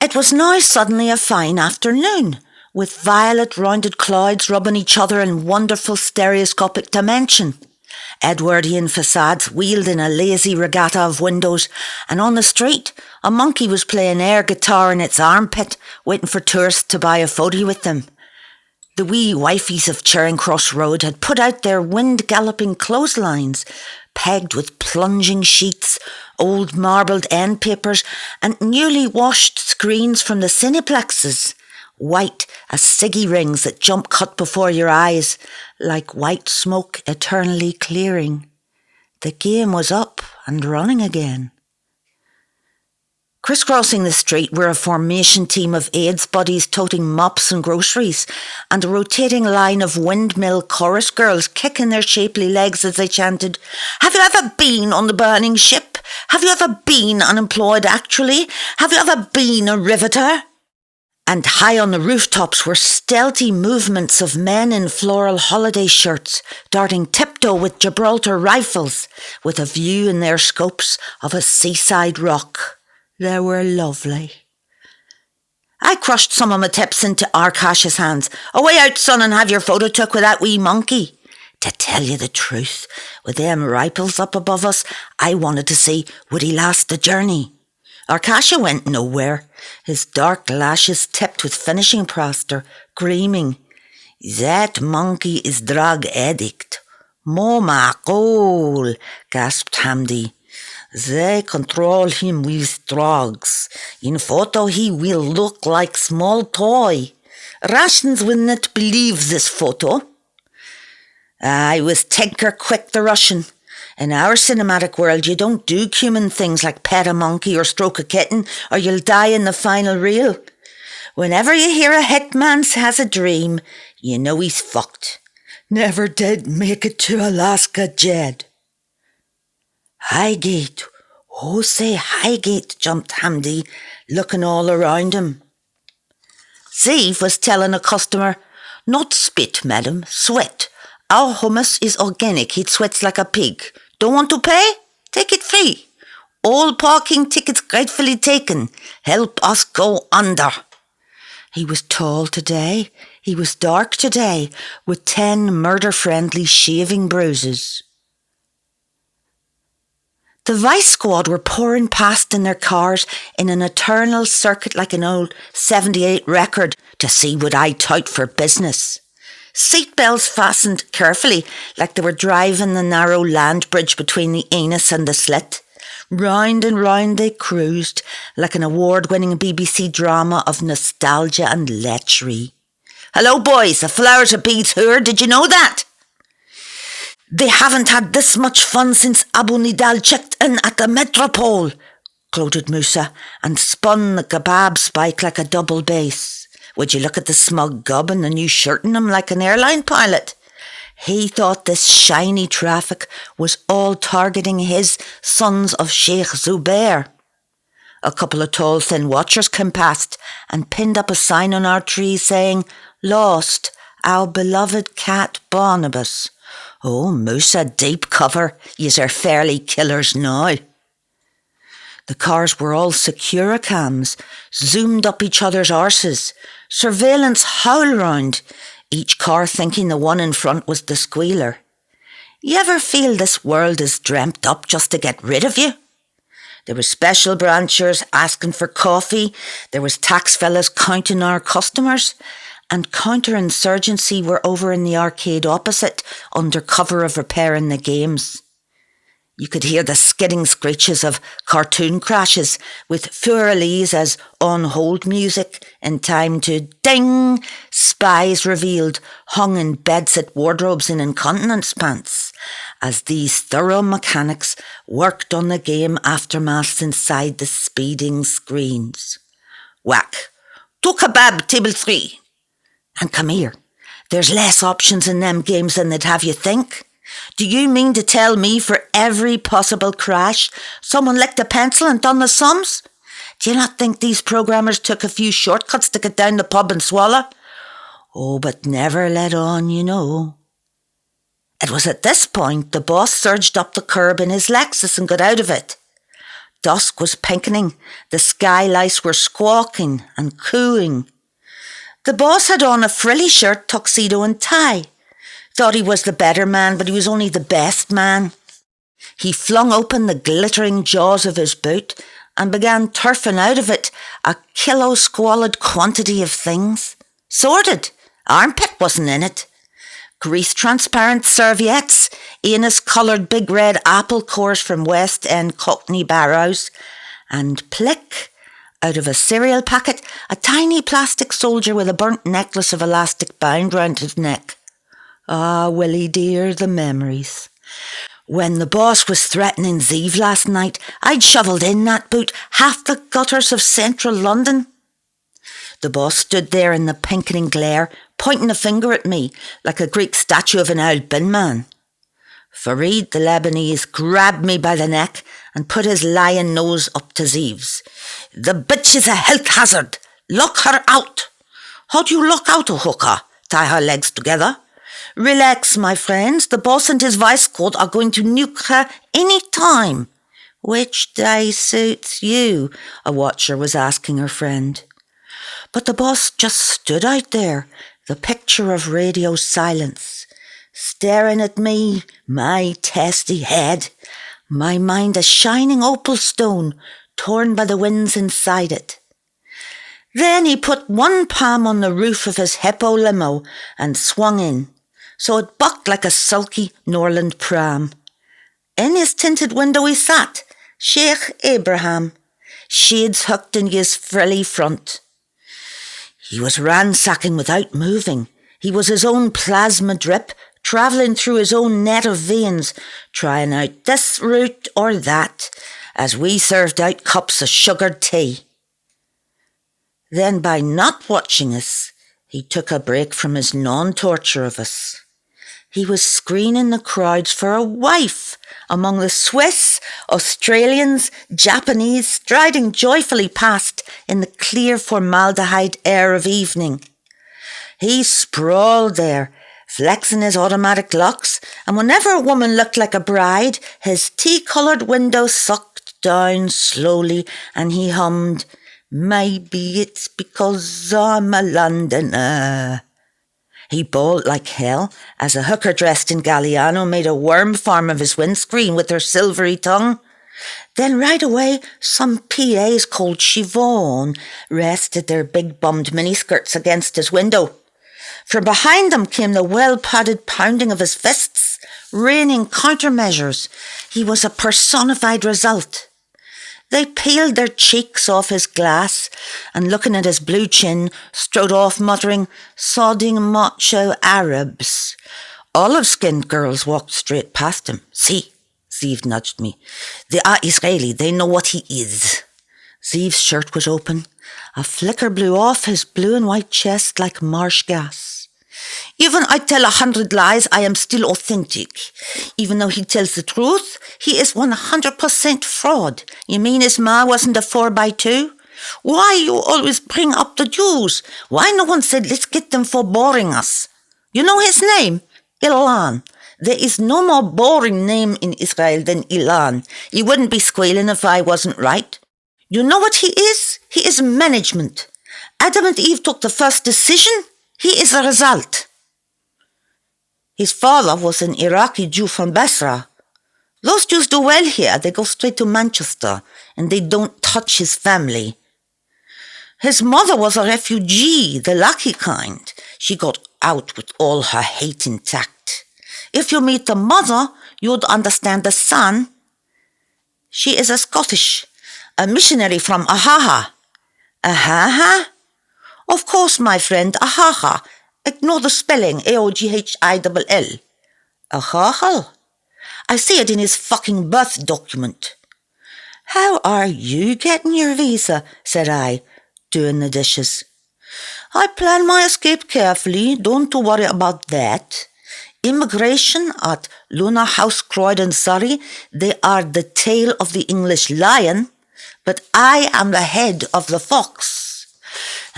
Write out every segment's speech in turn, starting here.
It was now suddenly a fine afternoon, with violet rounded clouds rubbing each other in wonderful stereoscopic dimension. Edwardian facades wheeled in a lazy regatta of windows, and on the street a monkey was playing air guitar in its armpit, waiting for tourists to buy a photo with them. The wee wifies of Charing Cross Road had put out their wind-galloping clotheslines, pegged with plunging sheets, old marbled end papers, and newly washed screens from the cineplexes, white as ciggy rings that jump cut before your eyes, like white smoke eternally clearing. The game was up and running again. Crisscrossing the street were a formation team of AIDS buddies toting mops and groceries, and a rotating line of windmill chorus girls kicking their shapely legs as they chanted, "Have you ever been on the burning ship? Have you ever been unemployed actually? Have you ever been a riveter?" And high on the rooftops were stealthy movements of men in floral holiday shirts, darting tiptoe with Gibraltar rifles, with a view in their scopes of a seaside rock. They were lovely. I crushed some of my tips into Arkash's hands. "Away out, son, and have your photo took with that wee monkey." To tell you the truth, with them rifles up above us, I wanted to see would he last the journey. Arkasha went nowhere, his dark lashes tipped with finishing plaster, screaming, "That monkey is drug addict." "Mo macol," gasped Hamdi. "They control him with drugs. In photo he will look like small toy. Russians will not believe this photo." I was tinker quick the Russian. In our cinematic world, you don't do human things like pet a monkey or stroke a kitten, or you'll die in the final reel. Whenever you hear a hitman has a dream, you know he's fucked. Never did make it to Alaska, Jed. "Highgate, oh say Highgate," jumped Hamdi, looking all around him. Zeev was telling a customer, "Not spit, madam, sweat. Our hummus is organic, it sweats like a pig. Don't want to pay? Take it free. All parking tickets gratefully taken. Help us go under." He was tall today, he was dark today, with 10 murder-friendly shaving bruises. The Vice Squad were pouring past in their cars in an eternal circuit like an old 78 record to see would I tout for business. Seatbelts fastened carefully like they were driving the narrow land bridge between the anus and the slit. Round and round they cruised like an award-winning BBC drama of nostalgia and lechery. "Hello boys, the flowers of beads here, did you know that? They haven't had this much fun since Abu Nidal checked in at the Metropole," gloated Musa, and spun the kebab spike like a double bass. Would you look at the smug gub and the new shirt in him like an airline pilot? He thought this shiny traffic was all targeting his sons of Sheikh Zubair. A couple of tall, thin watchers came past and pinned up a sign on our tree saying, "Lost, our beloved cat Barnabas." Oh, Musa, deep cover, yous are fairly killers now. The cars were all Securicams, zoomed up each other's arses, surveillance howl round, each car thinking the one in front was the squealer. You ever feel this world is dreamt up just to get rid of you? There was special branchers asking for coffee, there was tax fellas counting our customers, and counterinsurgency were over in the arcade opposite under cover of repairing the games. You could hear the skidding screeches of cartoon crashes with Furalese as on-hold music in time to ding, spies revealed hung in bedsit wardrobes in incontinence pants as these thorough mechanics worked on the game aftermaths inside the speeding screens. Whack. To kebab, table 3. And come here, there's less options in them games than they'd have you think. Do you mean to tell me for every possible crash, someone licked a pencil and done the sums? Do you not think these programmers took a few shortcuts to get down the pub and swallow? Oh, but never let on, you know. It was at this point the boss surged up the curb in his Lexus and got out of it. dusk was pinkening, the skylights were squawking and cooing. The boss had on a frilly shirt, tuxedo and tie. Thought he was the better man, but he was only the best man. He flung open the glittering jaws of his boot and began turfing out of it a kilo-squalid quantity of things. Sorted. Armpit wasn't in it. Grease-transparent serviettes, anise-coloured big red apple cores from West End Cockney Barrows, and plick, out of a cereal packet, a tiny plastic soldier with a burnt necklace of elastic bound round his neck. Ah, Willie dear, the memories. When the boss was threatening Zeev last night, I'd shovelled in that boot half the gutters of central London. The boss stood there in the pinkening glare, pointing a finger at me like a Greek statue of an old bin man. Fareed the Lebanese grabbed me by the neck and put his lion nose up to Zeev's. The bitch is a health hazard. Lock her out. How do you lock out a hooker? Tie her legs together. Relax, my friends. The boss and his vice squad are going to nuke her any time. Which day suits you? A watcher was asking her friend. But the boss just stood out there, the picture of radio silence, staring at me, my testy head, my mind a shining opal stone torn by the winds inside it. Then he put one palm on the roof of his hippo limo and swung in, so it bucked like a sulky Norland pram. In his tinted window he sat, Sheikh Abraham, shades hooked in his frilly front. He was ransacking without moving. He was his own plasma drip, travelling through his own net of veins, trying out this route or that, as we served out cups of sugared tea. Then, by not watching us, he took a break from his non-torture of us. He was screening the crowds for a wife among the Swiss, Australians, Japanese, striding joyfully past in the clear formaldehyde air of evening. He sprawled there, flexing his automatic locks, and whenever a woman looked like a bride, his tea-coloured window sucked down slowly and he hummed, "Maybe it's because I'm a Londoner." He bawled like hell as a hooker dressed in Galliano made a worm farm of his windscreen with her silvery tongue. Then right away some PAs called Siobhan rested their big-bummed miniskirts against his window. From behind them came the well-padded pounding of his fists, raining countermeasures. He was a personified result. They peeled their cheeks off his glass and, looking at his blue chin, strode off muttering, sodding macho Arabs. Olive-skinned girls walked straight past him. "See," Zeev nudged me. "They are Israeli. They know what he is." Zeev's shirt was open. A flicker blew off his blue and white chest like marsh gas. "Even I tell 100 lies, I am still authentic. Even though he tells the truth, he is 100% fraud. You mean his ma wasn't a 4x2? Why you always bring up the Jews? Why no one said, let's get them for boring us? You know his name? Ilan. There is no more boring name in Israel than Ilan. He wouldn't be squealing if I wasn't right. You know what he is? He is management. Adam and Eve took the first decision. He is the result. His father was an Iraqi Jew from Basra. Those Jews do well here. They go straight to Manchester and they don't touch his family. His mother was a refugee, the lucky kind. She got out with all her hate intact. If you meet the mother, you'd understand the son. She is a Scottish, a missionary from Ahaha. Ahaha? Of course, my friend, Ahaha. Ignore the spelling, A-O-G-H-I-L-L. Ahaha? I see it in his fucking birth document. How are you getting your visa? Said I, doing the dishes. I plan my escape carefully, don't worry about that. Immigration at Luna House, Croydon, Surrey, they are the tail of the English lion, but I am the head of the fox.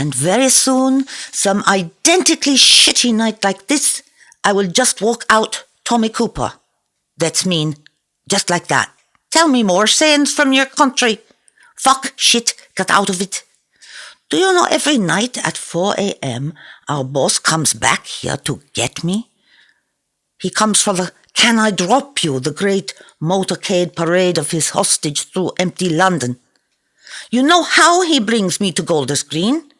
And very soon, some identically shitty night like this, I will just walk out Tommy Cooper. That's mean, just like that. Tell me more sayings from your country. Fuck, shit, get out of it. Do you know every night at 4 a.m. our boss comes back here to get me? He comes for the Can I Drop You, the great motorcade parade of his hostage through empty London. You know how he brings me to Golders Green?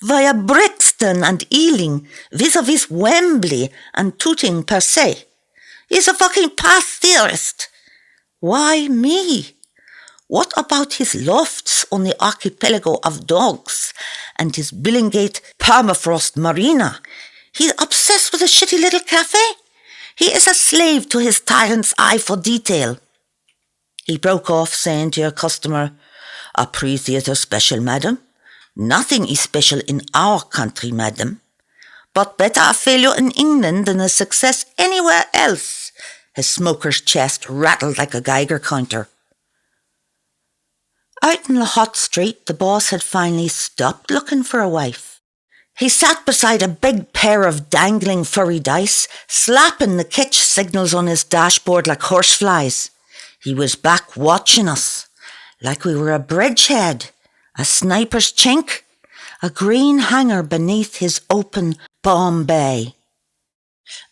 Via Brixton and Ealing, vis-a-vis Wembley and Tooting per se. He's a fucking past theorist. Why me? What about his lofts on the archipelago of dogs and his Billingsgate permafrost marina? He's obsessed with a shitty little cafe. He is a slave to his tyrant's eye for detail. He broke off, saying to your customer, "A pre-theatre special, madam? Nothing is special in our country, madam. But better a failure in England than a success anywhere else." His smoker's chest rattled like a Geiger counter. Out in the hot street, the boss had finally stopped looking for a wife. He sat beside a big pair of dangling furry dice, slapping the catch signals on his dashboard like horseflies. He was back watching us, like we were a bridgehead, a sniper's chink, a green hanger beneath his open bomb bay.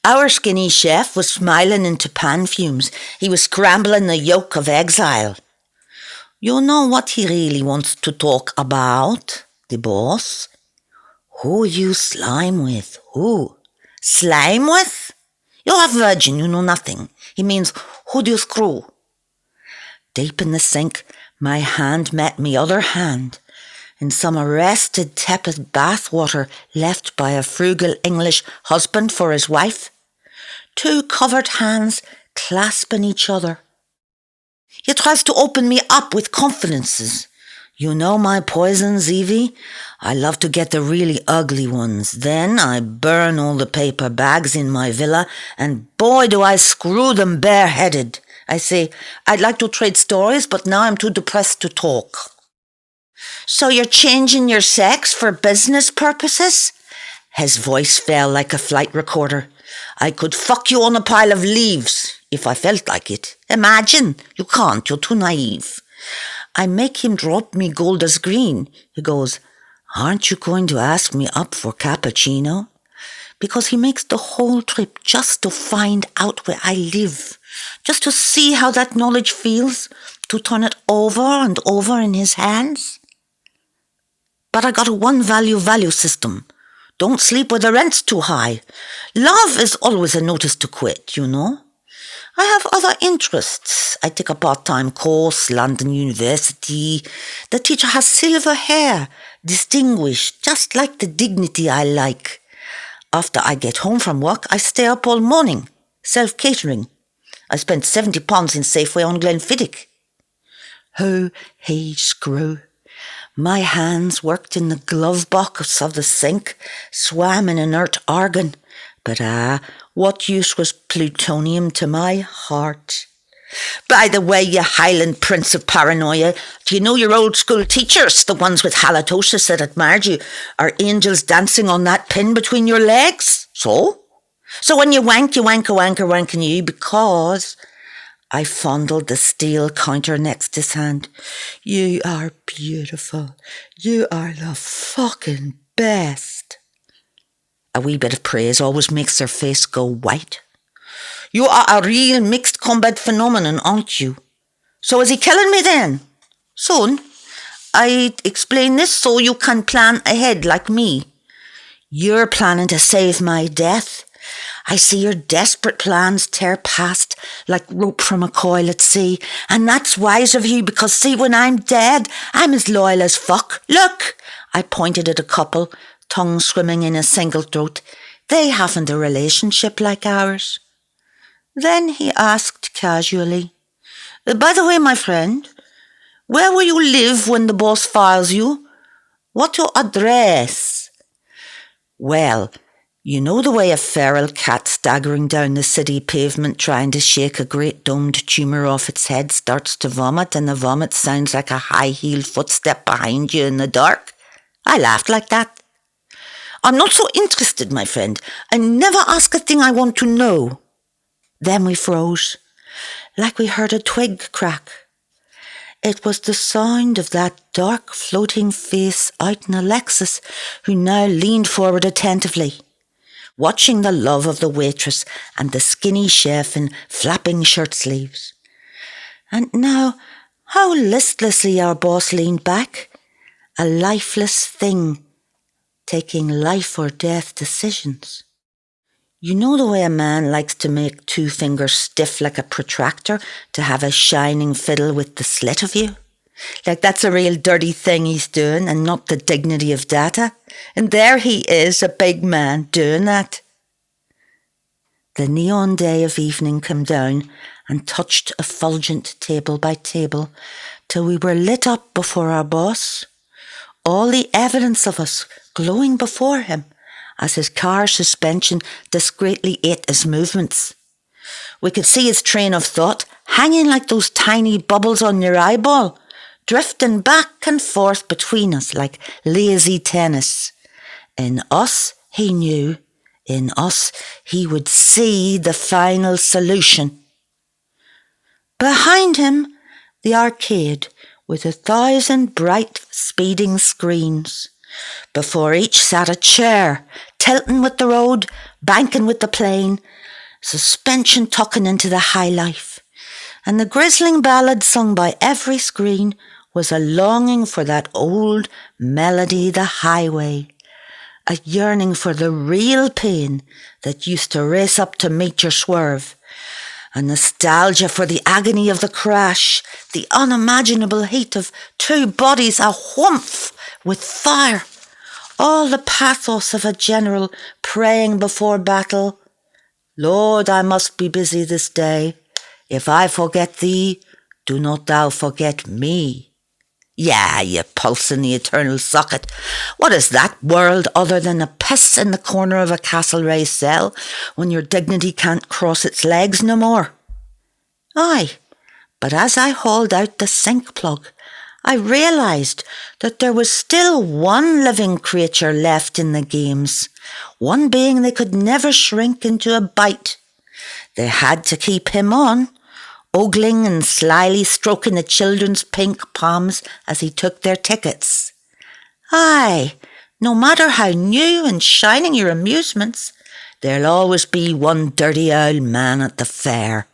Our skinny chef was smiling into pan fumes. He was scrambling the yolk of exile. You know what he really wants to talk about, the boss? Who you slime with? Who? Slime with? You're a virgin, you know nothing. He means, who do you screw? Deep in the sink, my hand met me other hand, in some arrested tepid bathwater left by a frugal English husband for his wife. Two covered hands clasping each other. He tries to open me up with confidences. You know my poisons, Evie? I love to get the really ugly ones. Then I burn all the paper bags in my villa, and boy do I screw them bareheaded. I say, I'd like to trade stories, but now I'm too depressed to talk. So you're changing your sex for business purposes? His voice fell like a flight recorder. I could fuck you on a pile of leaves, if I felt like it. Imagine. You can't, you're too naive. I make him drop me Golders Green. He goes, aren't you going to ask me up for cappuccino? Because he makes the whole trip just to find out where I live, just to see how that knowledge feels, to turn it over and over in his hands. But I got a one-value system. Don't sleep where the rent's too high. Love is always a notice to quit, you know. I have other interests. I take a part-time course, London University. The teacher has silver hair, distinguished, just like the dignity I like. After I get home from work, I stay up all morning, self-catering. I spent £70 in Safeway on Glenfiddich. Ho, hey, screw. My hands worked in the glove box of the sink, swam in inert argon. But what use was plutonium to my heart? By the way, you Highland Prince of Paranoia, do you know your old school teachers, the ones with halitosis that admired you, are angels dancing on that pin between your legs? So when you wank, wanking you, because I fondled the steel counter next his hand. You are beautiful. You are the fucking best. A wee bit of praise always makes their face go white. You are a real mixed combat phenomenon, aren't you? So is he killing me then? Son, I explain this so you can plan ahead like me. You're planning to save my death. I see your desperate plans tear past like rope from a coil at sea, and that's wise of you because, see, when I'm dead, I'm as loyal as fuck. Look, I pointed at a couple, tongue swimming in a single throat. They haven't a relationship like ours. Then he asked casually, by the way, my friend, where will you live when the boss fires you? What's your address? Well, you know the way a feral cat staggering down the city pavement trying to shake a great domed tumour off its head starts to vomit, and the vomit sounds like a high-heeled footstep behind you in the dark? I laughed like that. I'm not so interested, my friend. I never ask a thing I want to know. Then we froze, like we heard a twig crack. It was the sound of that dark floating face out in Alexis, who now leaned forward attentively, watching the love of the waitress and the skinny chef in flapping shirt sleeves. And now, how listlessly our boss leaned back, a lifeless thing, taking life or death decisions. You know the way a man likes to make two fingers stiff like a protractor to have a shining fiddle with the slit of you? Like that's a real dirty thing he's doing and not the dignity of data. And there he is, a big man, doing that. The neon day of evening came down and touched effulgent table by table till we were lit up before our boss. All the evidence of us glowing before him as his car suspension discreetly ate his movements. We could see his train of thought hanging like those tiny bubbles on your eyeball, drifting back and forth between us like lazy tennis. In us, he knew, in us, he would see the final solution. Behind him, the arcade with 1,000 bright speeding screens. Before each sat a chair, tilting with the road, banking with the plane, suspension tucking into the high life. And the grisling ballad sung by every screen was a longing for that old melody, the highway, a yearning for the real pain that used to race up to meet your swerve, a nostalgia for the agony of the crash, the unimaginable heat of two bodies a whumph with fire, all the pathos of a general praying before battle, Lord, I must be busy this day. If I forget thee, do not thou forget me. Yeah, you pulse in the eternal socket. What is that world other than a piss in the corner of a Castlereagh cell when your dignity can't cross its legs no more? Aye, but as I hauled out the sink plug, I realised that there was still one living creature left in the games, one being they could never shrink into a bite. They had to keep him on, ogling and slyly stroking the children's pink palms as he took their tickets. Aye, no matter how new and shining your amusements, there'll always be one dirty old man at the fair.